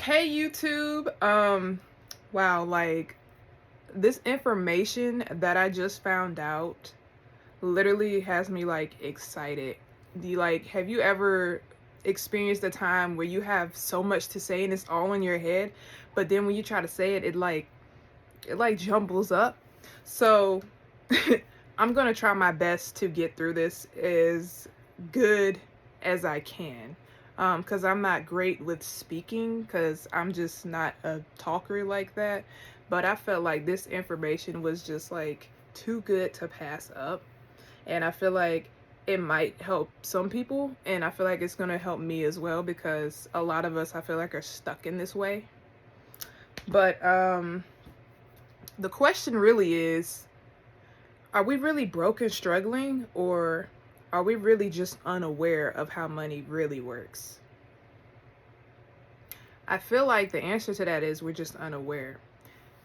Hey YouTube. Wow, like this information that I just found out literally has me like excited. Have you ever experienced a time where you have so much to say and it's all in your head, but then when you try to say it, it jumbles up. So I'm gonna try my best to get through this as good as I can. Because I'm not great with speaking, because I'm just not a talker like that. But I felt like this information was just like too good to pass up. And I feel like it might help some people. And I feel like it's going to help me as well, because a lot of us, I feel like, are stuck in this way. But the question really is, are we really broke and struggling, or are we really just unaware of how money really works? I feel like the answer to that is we're just unaware.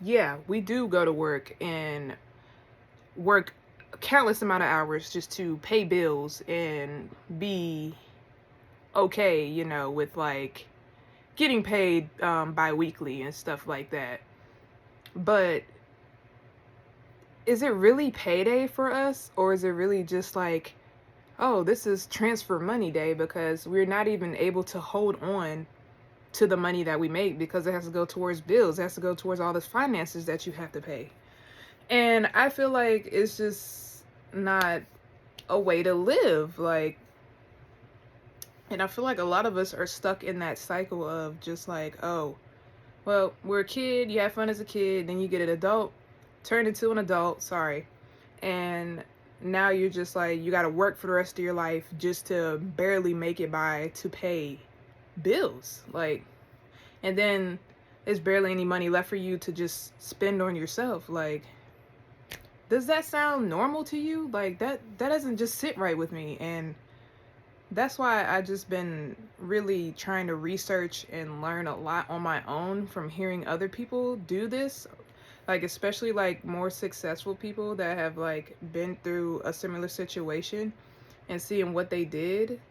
Yeah, we do go to work and work countless amount of hours just to pay bills and be okay, with like getting paid bi-weekly and stuff like that. But is it really payday for us, or is it really just like, oh, this is transfer money day, because we're not even able to hold on to the money that we make because it has to go towards bills, it has to go towards all the finances that you have to pay. And I feel like it's just not a way to live. And I feel like a lot of us are stuck in that cycle of just like, oh, well, we're a kid, you have fun as a kid, then you get an adult, turn into an adult, sorry. And now you're just like, you got to work for the rest of your life just to barely make it by to pay bills. And then there's barely any money left for you to just spend on yourself. Does that sound normal to you? That doesn't just sit right with me. And that's why I just been really trying to research and learn a lot on my own from hearing other people do this. Especially more successful people that have been through a similar situation, and seeing what they did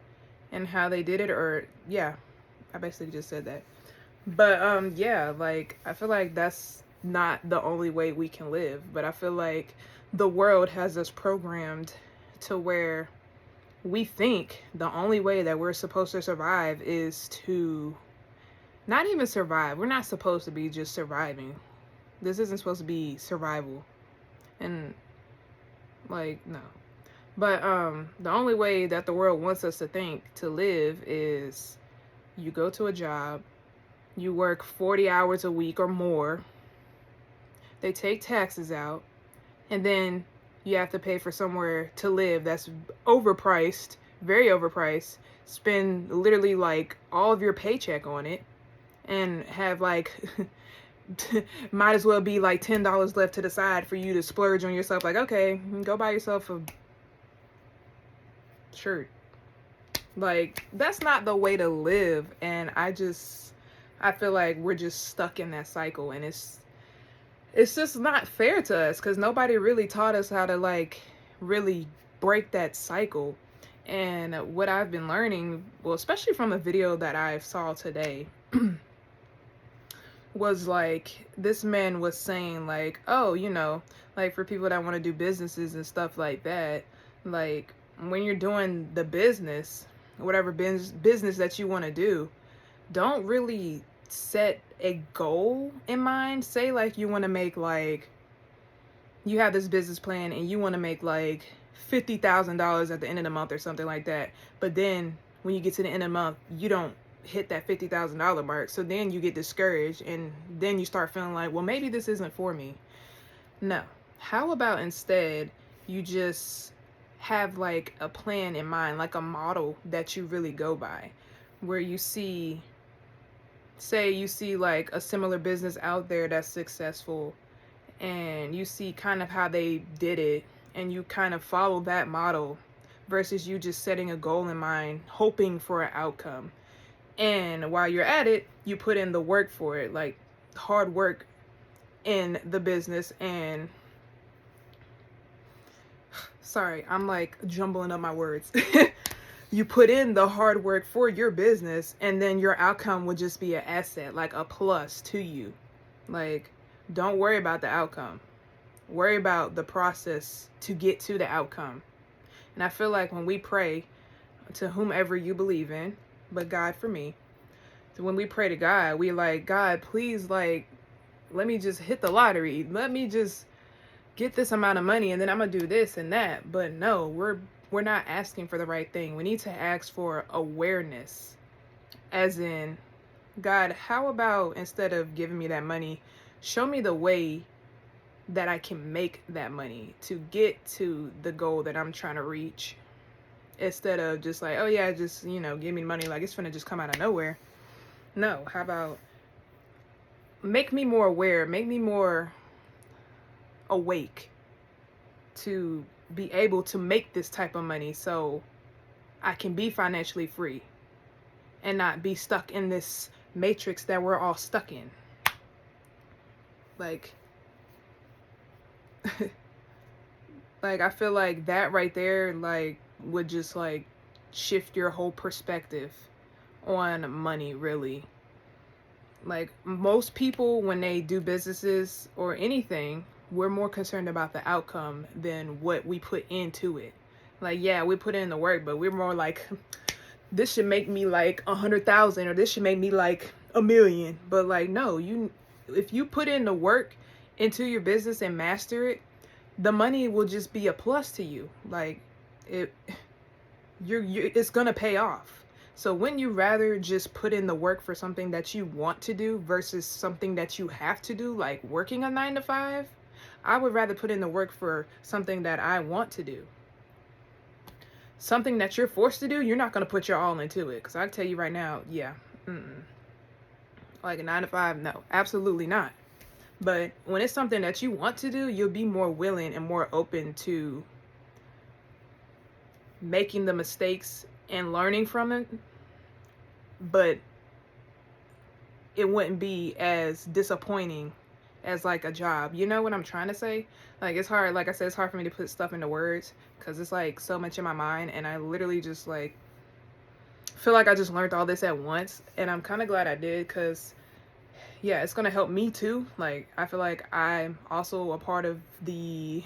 and how they did it. Or yeah, I basically just said that. But yeah, I feel like that's not the only way we can live, but I feel like the world has us programmed to where we think the only way that we're supposed to survive is to not even survive. We're not supposed to be just surviving. This isn't supposed to be survival. And no. But the only way that the world wants us to think to live is you go to a job, you work 40 hours a week or more, they take taxes out, and then you have to pay for somewhere to live that's overpriced, very overpriced, spend literally all of your paycheck on it, and have might as well be $10 left to the side for you to splurge on yourself. Okay, go buy yourself a shirt. That's not the way to live. And I feel like we're just stuck in that cycle, and it's just not fair to us, because nobody really taught us how to really break that cycle. And what I've been learning, well, especially from a video that I saw today, was this man was saying oh, for people that want to do businesses and stuff like that, when you're doing the business, whatever business that you want to do, don't really set a goal in mind. Say you want to make you have this business plan and you want to make $50,000 at the end of the month or something like that, but then when you get to the end of the month, you don't hit that $50,000 mark. So then you get discouraged, and then you start feeling like, well, maybe this isn't for me. No. How about instead you just have a plan in mind, a model that you really go by, where you see, say you see a similar business out there that's successful, and you see kind of how they did it, and you kind of follow that model, versus you just setting a goal in mind, hoping for an outcome. And while you're at it, you put in the work for it, hard work in the business. And sorry, I'm jumbling up my words. you put in the hard work for your business, and then your outcome would just be an asset, like a plus to you. Like, don't worry about the outcome. Worry about the process to get to the outcome. And I feel like when we pray to whomever you believe in, but God for me, so when we pray to God, we like, God, please, like, let me just hit the lottery. Let me just get this amount of money, and then I'm gonna do this and that. But no, we're not asking for the right thing. We need to ask for awareness, as in, God, how about instead of giving me that money, show me the way that I can make that money to get to the goal that I'm trying to reach, instead of just like, oh yeah, just, give me money like it's gonna just come out of nowhere. No, how about make me more aware, make me more awake to be able to make this type of money so I can be financially free and not be stuck in this matrix that we're all stuck in. Like, like I feel like that right there, like, would just like shift your whole perspective on money, really. Like, most people, when they do businesses or anything, we're more concerned about the outcome than what we put into it. Like, yeah, we put in the work, but we're more like, this should make me like 100,000, or this should make me like 1,000,000. But like, no, if you put in the work into your business and master it, the money will just be a plus to you. Like, it's gonna pay off. So wouldn't you rather just put in the work for something that you want to do versus something that you have to do, like working a 9 to 5? I would rather put in the work for something that I want to do. Something that you're forced to do, you're not going to put your all into it. Because I tell you right now, yeah, like a 9 to 5, no, absolutely not. But when it's something that you want to do, you'll be more willing and more open to making the mistakes and learning from it, but it wouldn't be as disappointing as like a job. You know what I'm trying to say? Like, it's hard, like I said, it's hard for me to put stuff into words because it's like so much in my mind, and I literally just like feel like I just learned all this at once, and I'm kind of glad I did, because yeah, it's gonna help me too. Like, I feel like I'm also a part of the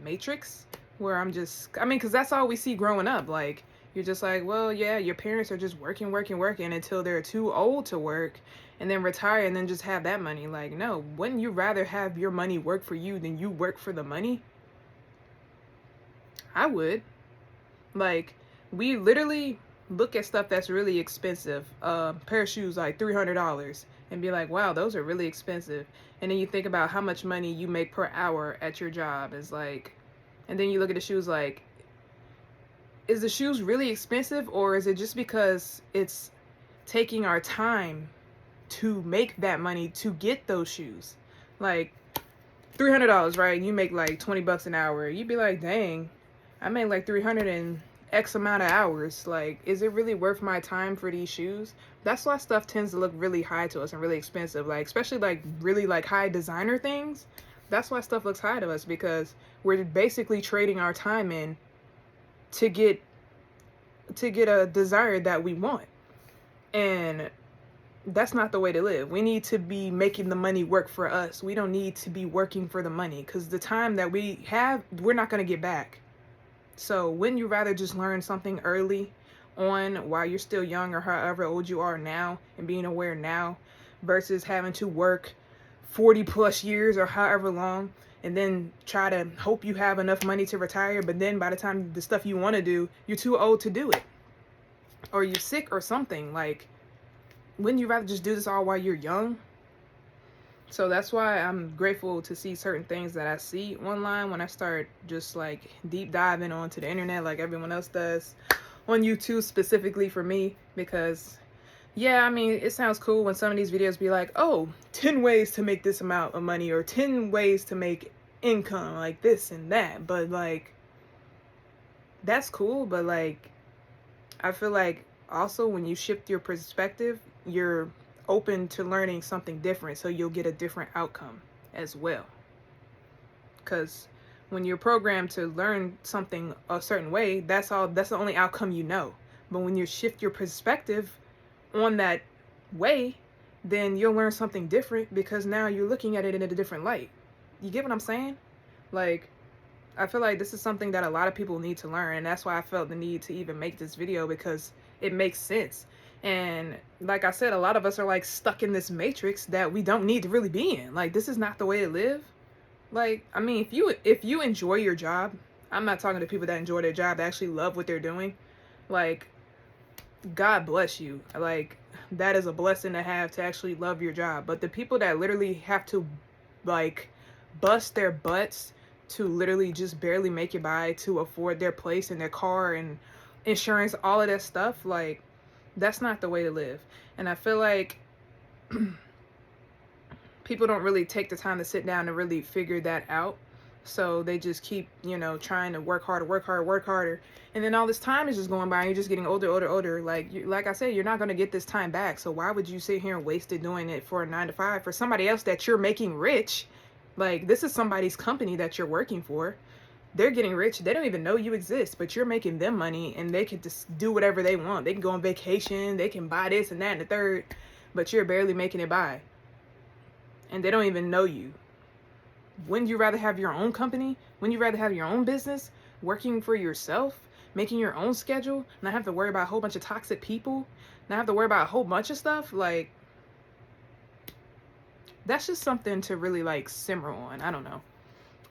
matrix where because that's all we see growing up. Like, you're just like, well, yeah, your parents are just working until they're too old to work, and then retire and then just have that money. Like, no, wouldn't you rather have your money work for you than you work for the money? I would. Like, we literally look at stuff that's really expensive. Pair of shoes like $300, and be like, wow, those are really expensive. And then you think about how much money you make per hour at your job. Is like, and then you look at the shoes like, is the shoes really expensive, or is it just because it's taking our time to make that money to get those shoes? Like, $300, right? You make like $20 an hour. You'd be like, dang, I made like 300 in X amount of hours. Like, is it really worth my time for these shoes? That's why stuff tends to look really high to us and really expensive. Like, especially like really like high designer things. That's why stuff looks high to us, because we're basically trading our time in to get a desire that we want. And that's not the way to live. We need to be making the money work for us. We don't need to be working for the money, because the time that we have, we're not going to get back. So wouldn't you rather just learn something early on while you're still young, or however old you are now, and being aware now, versus having to work 40 plus years or however long, and then try to hope you have enough money to retire, but then by the time the stuff you want to do, you're too old to do it, or you're sick or something. Like, wouldn't you rather just do this all while you're young? So that's why I'm grateful to see certain things that I see online when I start just like deep diving onto the internet like everyone else does, on YouTube specifically for me. Because yeah, I mean, it sounds cool when some of these videos be like, oh, 10 ways to make this amount of money, or 10 ways to make income, like this and that. But like, that's cool, but like, I feel like also when you shift your perspective, you're open to learning something different, so you'll get a different outcome as well. Because when you're programmed to learn something a certain way, that's the only outcome you know. But when you shift your perspective on that way, then you'll learn something different because now you're looking at it in a different light. You get what I'm saying? Like, I feel like this is something that a lot of people need to learn, and that's why I felt the need to even make this video, because it makes sense. And like I said, a lot of us are like stuck in this matrix that we don't need to really be in. Like, this is not the way to live. Like, I mean, if you enjoy your job, I'm not talking to people that enjoy their job, that actually love what they're doing. Like, God bless you. Like, that is a blessing to have, to actually love your job. But the people that literally have to, like, bust their butts to literally just barely make it by, to afford their place and their car and insurance, all of that stuff, like, that's not the way to live. And I feel like people don't really take the time to sit down and really figure that out. So they just keep, trying to work harder, work harder, work harder. And then all this time is just going by and you're just getting older, older, older. Like I said, you're not going to get this time back. So why would you sit here and waste it doing it for a 9 to 5 for somebody else that you're making rich? Like, this is somebody's company that you're working for. They're getting rich. They don't even know you exist, but you're making them money and they can just do whatever they want. They can go on vacation. They can buy this and that and the third, but you're barely making it by. And they don't even know you. Wouldn't you rather have your own company? Wouldn't you rather have your own business, working for yourself, making your own schedule, not have to worry about a whole bunch of toxic people, not have to worry about a whole bunch of stuff? Like, that's just something to really, like, simmer on. I don't know.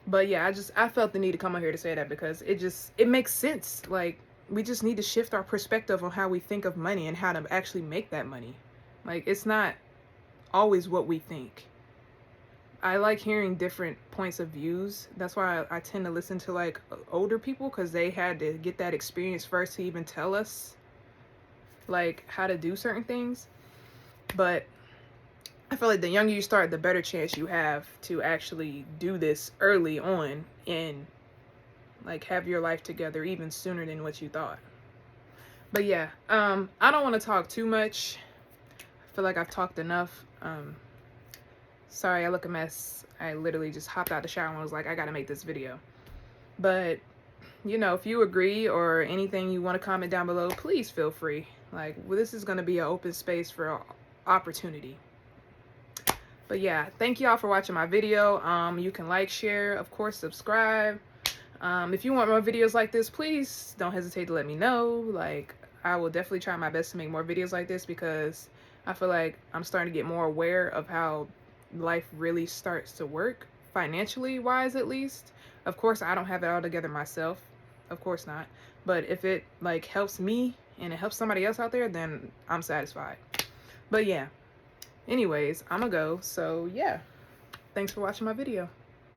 But yeah, I felt the need to come out here to say that because it makes sense. Like, we just need to shift our perspective on how we think of money and how to actually make that money. Like, it's not always what we think. I like hearing different points of views. That's why I tend to listen to, like, older people, because they had to get that experience first to even tell us, like, how to do certain things. But I feel like the younger you start, the better chance you have to actually do this early on and, like, have your life together even sooner than what you thought. But yeah, I don't want to talk too much. I feel like I've talked enough. Sorry, I look a mess. I literally just hopped out the shower and was like, I gotta make this video. But, if you agree or anything you want to comment down below, please feel free. Like, this is going to be an open space for opportunity. But yeah, thank y'all for watching my video. You can like, share, of course, subscribe. If you want more videos like this, please don't hesitate to let me know. Like, I will definitely try my best to make more videos like this, because I feel like I'm starting to get more aware of how life really starts to work, financially wise at least. Of course, I don't have it all together myself. Of course not. But if it, like, helps me and it helps somebody else out there, then I'm satisfied. But yeah. Anyways, I'm gonna go. So yeah. Thanks for watching my video.